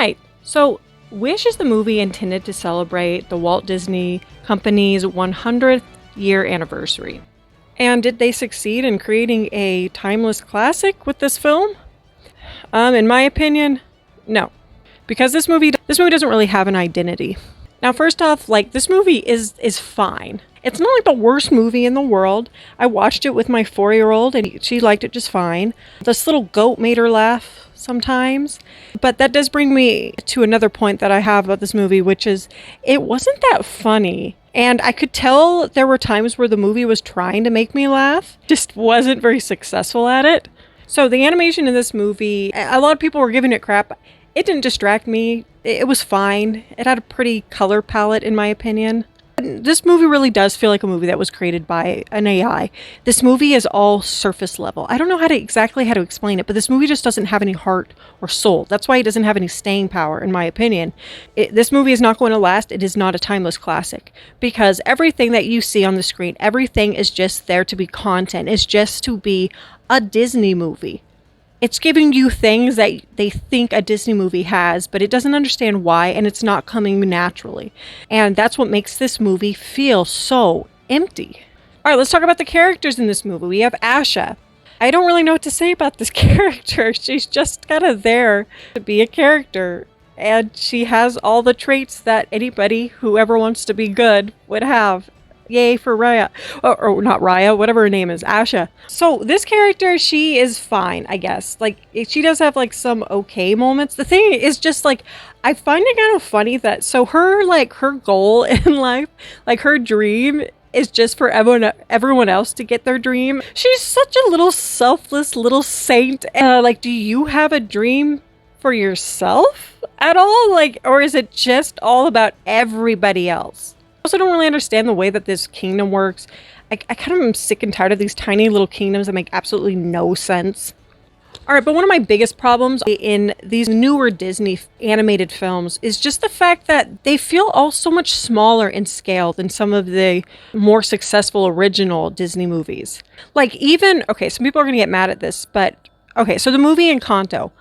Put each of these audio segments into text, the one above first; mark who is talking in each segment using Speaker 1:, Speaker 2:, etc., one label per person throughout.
Speaker 1: right. So Wish is the movie intended to celebrate the Walt Disney Company's 100th year anniversary. And did they succeed in creating a timeless classic with this film? In my opinion, no. Because this movie doesn't really have an identity. Now, first off, like, this movie is fine. It's not like the worst movie in the world. I watched it with my 4-year-old and she liked it just fine. This little goat made her laugh sometimes. But that does bring me to another point that I have about this movie, which is it wasn't that funny. And I could tell there were times where the movie was trying to make me laugh, just wasn't very successful at it. So the animation in this movie, a lot of people were giving it crap. It didn't distract me. It was fine. It had a pretty color palette, in my opinion. This movie really does feel like a movie that was created by an AI. This movie is all surface level. I don't know how to explain it, but this movie just doesn't have any heart or soul. That's why it doesn't have any staying power, in my opinion. This movie is not going to last. It is not a timeless classic because everything that you see on the screen, everything is just there to be content. It's just to be a Disney movie. It's giving you things that they think a Disney movie has, but it doesn't understand why, and it's not coming naturally. And that's what makes this movie feel so empty. All right, let's talk about the characters in this movie. We have Asha. I don't really know what to say about this character. She's just kind of there to be a character. And she has all the traits that anybody who ever wants to be good would have. Yay for Raya. Or not Raya, whatever her name is, Asha. So this character, she is fine, I guess. Like, she does have like some okay moments. The thing is just like, I find it kind of funny that, so her goal in life, like her dream is just for everyone else to get their dream. She's such a little selfless little saint. Like, do you have a dream for yourself at all? Like, or is it just all about everybody else? I also don't really understand the way that this kingdom works. I kind of am sick and tired of these tiny little kingdoms that make absolutely no sense. All right, but one of my biggest problems in these newer Disney animated films is just the fact that they feel all so much smaller in scale than some of the more successful original Disney movies. Like even, okay, some people are going to get mad at this, but okay, so the movie Encanto.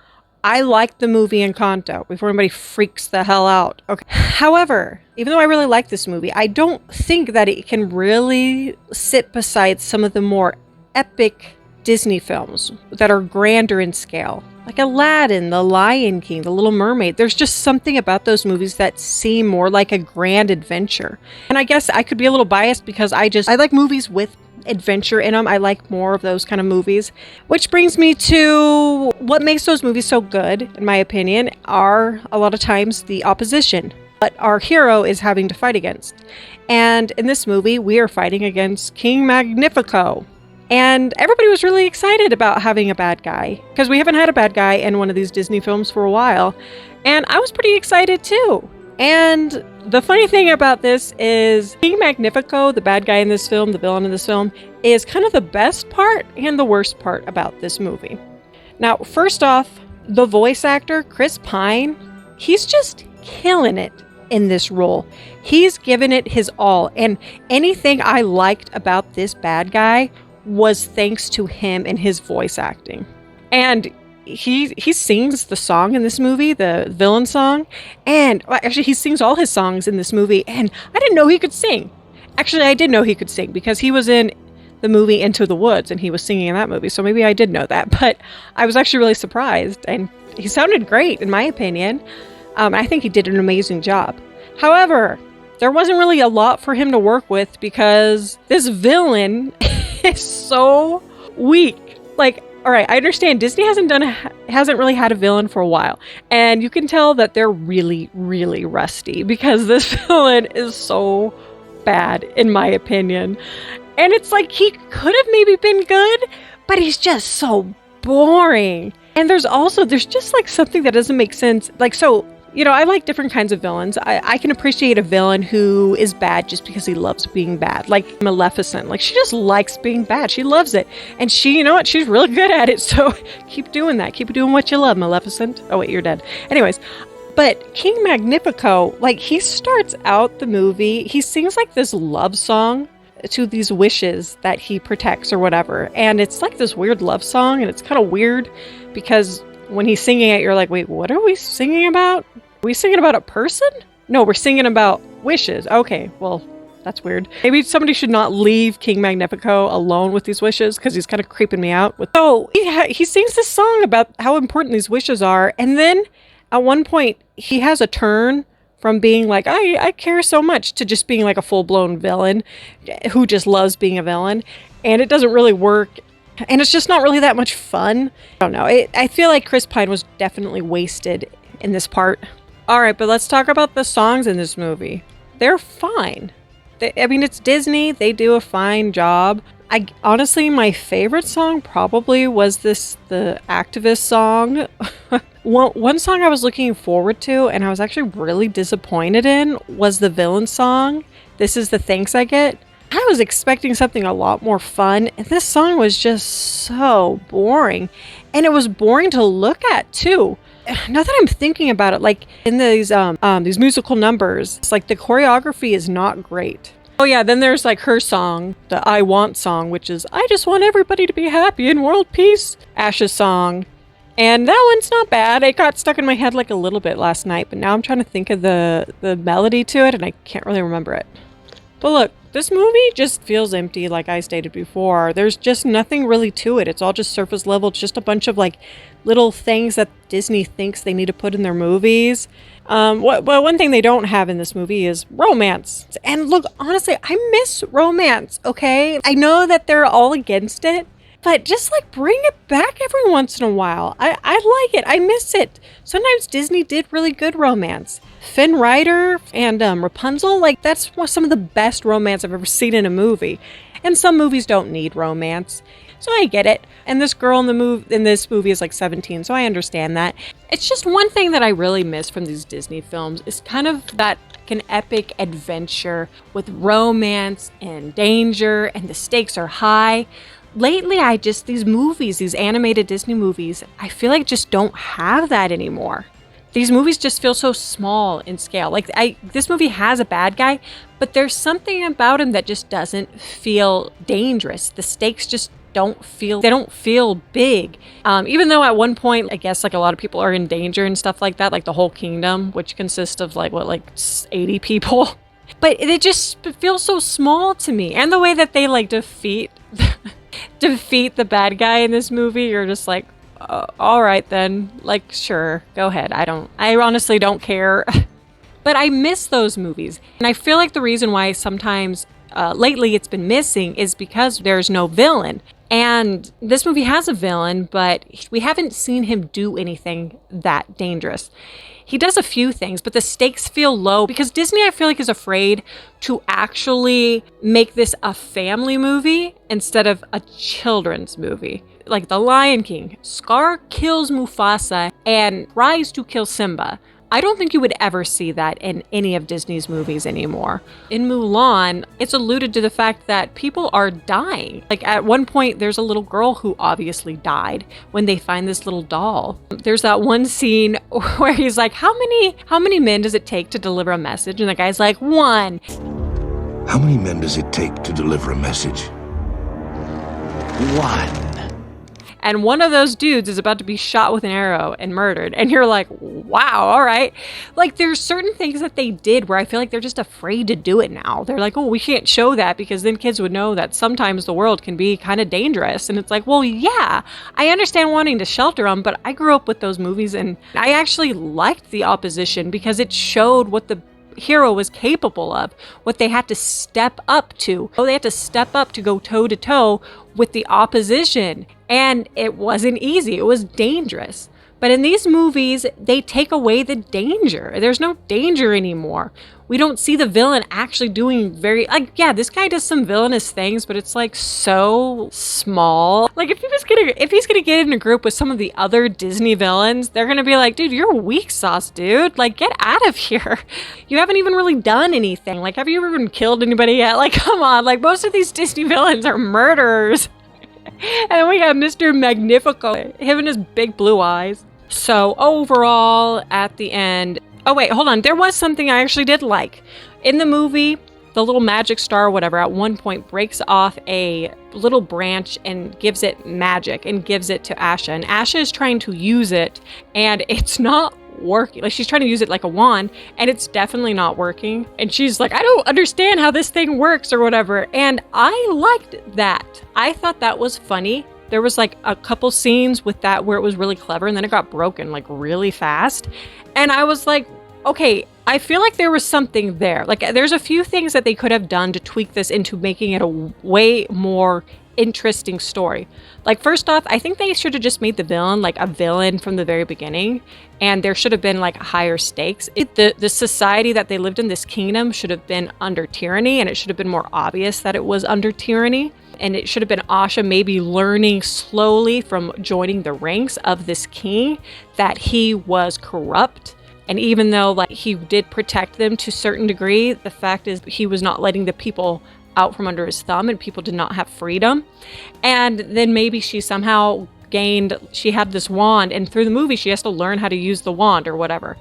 Speaker 1: I liked the movie Encanto before anybody freaks the hell out. Okay. However, even though I really like this movie, I don't think that it can really sit beside some of the more epic Disney films that are grander in scale. Like Aladdin, The Lion King, The Little Mermaid. There's just something about those movies that seem more like a grand adventure. And I guess I could be a little biased because I like movies with adventure in them. I like more of those kind of movies. Which brings me to what makes those movies so good, in my opinion, are a lot of times the opposition. What our hero is having to fight against. And in this movie, we are fighting against King Magnifico. And everybody was really excited about having a bad guy, because we haven't had a bad guy in one of these Disney films for a while. And I was pretty excited too. And the funny thing about this is King Magnifico, the bad guy in this film, the villain in this film, is kind of the best part and the worst part about this movie. Now, first off, the voice actor, Chris Pine, he's just killing it in this role. He's given it his all. And anything I liked about this bad guy was thanks to him and his voice acting. And he sings the song in this movie, the villain song, and actually he sings all his songs in this movie, and I didn't know he could sing. Actually, I did know he could sing because he was in the movie Into the Woods and he was singing in that movie, so maybe I did know that, but I was actually really surprised, and he sounded great in my opinion. I think he did an amazing job. However, there wasn't really a lot for him to work with because this villain is so weak. Like, all right, I understand Disney hasn't really had a villain for a while, and you can tell that they're really, really rusty because this villain is so bad, in my opinion. And it's like he could have maybe been good, but he's just so boring. And there's just like something that doesn't make sense. Like, so, you know, I like different kinds of villains. I can appreciate a villain who is bad just because he loves being bad. Like Maleficent. Like, she just likes being bad. She loves it. And she, you know what? She's really good at it. So keep doing that. Keep doing what you love, Maleficent. Oh, wait, you're dead. Anyways, but King Magnifico, like, he starts out the movie, he sings like this love song to these wishes that he protects or whatever. And it's like this weird love song. And it's kind of weird because when he's singing it, you're like, wait, what are we singing about? Are we singing about a person? No, we're singing about wishes. Okay, well, that's weird. Maybe somebody should not leave King Magnifico alone with these wishes, because he's kind of creeping me out. So he sings this song about how important these wishes are, and then at one point he has a turn from being like, I care so much, to just being like a full-blown villain who just loves being a villain, and it doesn't really work, and it's just not really that much fun. I don't know. I feel like Chris Pine was definitely wasted in this part. All right, but let's talk about the songs in this movie. They're fine. I mean, it's Disney. They do a fine job. Honestly, my favorite song probably was the Activist song. One song I was looking forward to and I was actually really disappointed in was the villain song, This Is the Thanks I Get. I was expecting something a lot more fun, and this song was just so boring. And it was boring to look at, too. Now that I'm thinking about it, like in these musical numbers, it's like the choreography is not great. Oh yeah, then there's like her song, the I Want song, which is I just want everybody to be happy in world peace. Ash's song. And that one's not bad. It got stuck in my head like a little bit last night, but now I'm trying to think of the melody to it and I can't really remember it. But look, this movie just feels empty, like I stated before. There's just nothing really to it. It's all just surface level. It's just a bunch of like little things that Disney thinks they need to put in their movies. One thing they don't have in this movie is romance. And look, honestly, I miss romance, okay? I know that they're all against it, but just like bring it back every once in a while. I like it. I miss it. Sometimes Disney did really good romance. Finn Rider and Rapunzel, like that's some of the best romance I've ever seen in a movie. And some movies don't need romance, so I get it. And this girl in this movie is like 17, so I understand that. It's just one thing that I really miss from these Disney films is kind of that an epic adventure with romance and danger, and the stakes are high. Lately, these animated Disney movies, I feel like just don't have that anymore. These movies just feel so small in scale. Like this movie has a bad guy, but there's something about him that just doesn't feel dangerous. The stakes just don't feel big. Even though at one point, I guess like a lot of people are in danger and stuff like that, like the whole kingdom, which consists of like 80 people. But it just feels so small to me. And the way that they like defeat the bad guy in this movie, you're just like, all right then, like, sure, go ahead. I honestly don't care. But I miss those movies. And I feel like the reason why sometimes lately it's been missing is because there's no villain. And this movie has a villain, but we haven't seen him do anything that dangerous. He does a few things, but the stakes feel low because Disney, I feel like, is afraid to actually make this a family movie instead of a children's movie. Like The Lion King, Scar kills Mufasa and tries to kill Simba. I don't think you would ever see that in any of Disney's movies anymore. In Mulan, it's alluded to the fact that people are dying. Like at one point, there's a little girl who obviously died when they find this little doll. There's that one scene where he's like, how many men does it take to deliver a message? And the guy's like, 1.
Speaker 2: How many men does it take to deliver a message? 1.
Speaker 1: And one of those dudes is about to be shot with an arrow and murdered. And you're like, wow, all right. Like, there's certain things that they did where I feel like they're just afraid to do it now. They're like, oh, we can't show that because then kids would know that sometimes the world can be kind of dangerous. And it's like, well, yeah, I understand wanting to shelter them, but I grew up with those movies and I actually liked The Opposition because it showed what the hero was capable of, what they had to step up to. Oh, they had to step up to go toe to toe with the opposition. And it wasn't easy. It was dangerous. But in these movies, they take away the danger. There's no danger anymore. We don't see the villain actually doing yeah, this guy does some villainous things, but it's like so small. Like if he's gonna get in a group with some of the other Disney villains, they're gonna be like, dude, you're weak sauce, dude. Like, get out of here. You haven't even really done anything. Like, have you ever even killed anybody yet? Like, come on. Like, most of these Disney villains are murderers. And then we got Mr. Magnifico, him and his big blue eyes. So overall, at the end... Oh, wait, hold on. There was something I actually did like. In the movie, The little magic star or whatever at one point breaks off a little branch and gives it magic and gives it to Asha. And Asha is trying to use it and it's not working. Like, she's trying to use it like a wand and it's definitely not working. And she's like, I don't understand how this thing works or whatever. And I liked that. I thought that was funny. There was like a couple scenes with that where it was really clever and then it got broken like really fast. And I was like, okay, I feel like there was something there. Like, there's a few things that they could have done to tweak this into making it a way more interesting story. Like, first off, I think they should have just made the villain like a villain from the very beginning, and there should have been like higher stakes. The society that they lived in, this kingdom, should have been under tyranny, and it should have been more obvious that it was under tyranny. And it should have been Asha maybe learning slowly from joining the ranks of this king that he was corrupt. And even though like he did protect them to a certain degree, the fact is he was not letting the people out from under his thumb and people did not have freedom. And then maybe she somehow she had this wand, and through the movie she has to learn how to use the wand or whatever.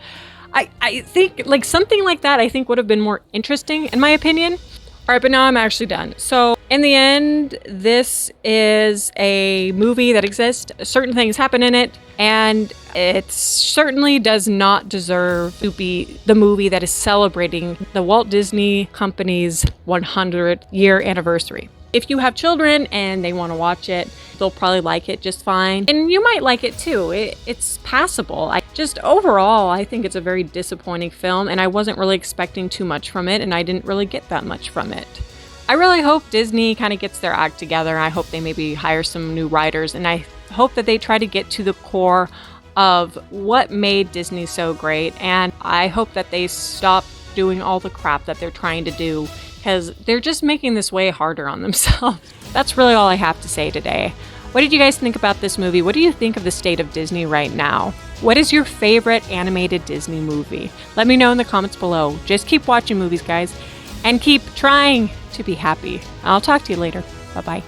Speaker 1: I think like something like that I think would have been more interesting in my opinion. All right, but now I'm actually done. So in the end, this is a movie that exists. Certain things happen in it, and it certainly does not deserve to be the movie that is celebrating the Walt Disney Company's 100-year anniversary. If you have children and they want to watch it, they'll probably like it just fine. And you might like it too. It's passable. Overall, I think it's a very disappointing film, and I wasn't really expecting too much from it, and I didn't really get that much from it. I really hope Disney kind of gets their act together. I hope they maybe hire some new writers, and I hope that they try to get to the core of what made Disney so great, and I hope that they stop doing all the crap that they're trying to do, because they're just making this way harder on themselves. That's really all I have to say today. What did you guys think about this movie? What do you think of the state of Disney right now? What is your favorite animated Disney movie? Let me know in the comments below. Just keep watching movies, guys, and keep trying to be happy. I'll talk to you later. Bye-bye.